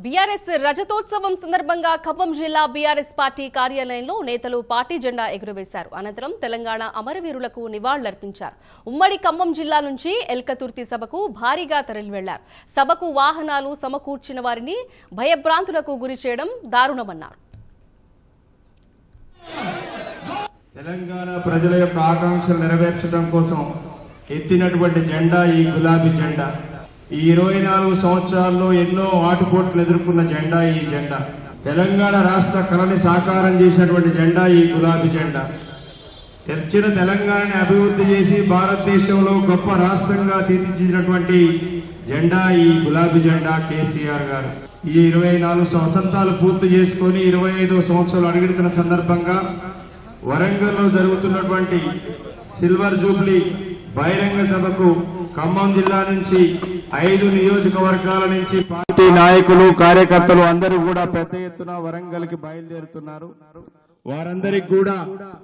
BRS రజతోత్సవం సందర్భంగా ఖమ్మం జిల్లా BRS party కార్యాలయంలో నేతలు పార్టీ జెండా ఎగురవేశారు. అనంతరం తెలంగాణ అమరవీరులకు నివాళులర్పించారు. ఉమ్మడి ఖమ్మం జిల్లా నుంచి ఎల్కతుర్తి సభకు భారీగా తరలి వెళ్లారు. సభకు వాహనాలు సమకూర్చిన వారిని భయభ్రాంతులకు గురి చేయడం దారుణమన్నారు. తెలంగాణ ప్రజల యొక్క ఆకాంక్షలు నెరవేర్చడం కోసం ఎత్తినటువంటి జెండా ఈ గులాబీ జెండా. ఈ 24 సంవత్సరాల్లో ఎన్నో ఆటుపోట్లు ఎదుర్కొన్న జెండా ఈ జెండా. తెలంగాణ రాష్ట్ర కళని సాకారం చేసినటువంటి జెండా ఈ గులాబీ జెండా. తెచ్చిన తెలంగాణని అభివృద్ధి చేసి భారతదేశంలో గొప్ప రాష్ట్రంగా తీర్చిదిద్దినటువంటి జెండా ఈ గులాబీ జెండా కేసీఆర్ గారు. ఈ 24 వసంతాలు పూర్తి చేసుకుని 25వ సంవత్సరాలు అడుగుతున్న సందర్భంగా వరంగల్లో జరుగుతున్నటువంటి సిల్వర్ జూబ్లీ బహిరంగ సభకు ఖమ్మం జిల్లా నుంచి 5 నియోజకవర్గాల నుంచి పార్టీ నాయకులు కార్యకర్తలు అందరూ కూడా పెద్ద ఎత్తున వరంగల్ కి బయలుదేరుతున్నారు. వారందరికి కూడా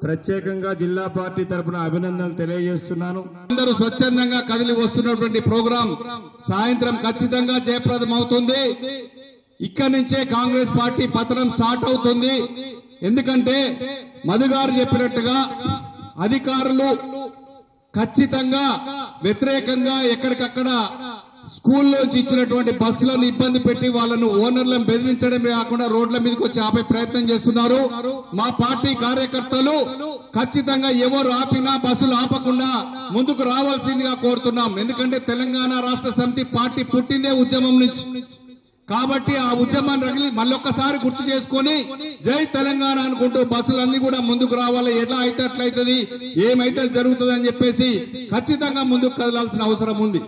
ప్రత్యేకంగా జిల్లా పార్టీ తరఫున అభినందనలు తెలియజేస్తున్నాను. అందరూ స్వచ్ఛందంగా కదిలి వస్తున్నటువంటి ప్రోగ్రాం సాయంత్రం ఖచ్చితంగా జయప్రదం అవుతుంది. ఇక్కడి నుంచే కాంగ్రెస్ పార్టీ పతనం స్టార్ట్ అవుతుంది. ఎందుకంటే మధు గారు చెప్పినట్టుగా అధికారులు ఖచ్చితంగా వ్యతిరేకంగా ఎక్కడికక్కడ స్కూల్లోంచి ఇచ్చినటువంటి బస్సులను ఇబ్బంది పెట్టి వాళ్ళను ఓనర్లను బెదిరించడమే కాకుండా రోడ్ల మీదకి వచ్చి ఆపే ప్రయత్నం చేస్తున్నారు. మా పార్టీ కార్యకర్తలు ఖచ్చితంగా ఎవరు ఆపినా బస్సులు ఆపకుండా ముందుకు రావాల్సిందిగా కోరుతున్నాం. ఎందుకంటే తెలంగాణ రాష్ట్ర సమితి పార్టీ పుట్టిందే ఉద్యమం నుంచి. కాబట్టి ఆ ఉద్యమాన్ని మళ్ళొక్కసారి గుర్తు చేసుకొని జై తెలంగాణ అనుకుంటూ బస్సులన్నీ కూడా ముందుకు రావాలి. ఎట్లా అయితే అట్లయితుంది, ఏమైతే జరుగుతుంది అని చెప్పేసి ఖచ్చితంగా ముందుకు కదలాల్సిన అవసరం ఉంది.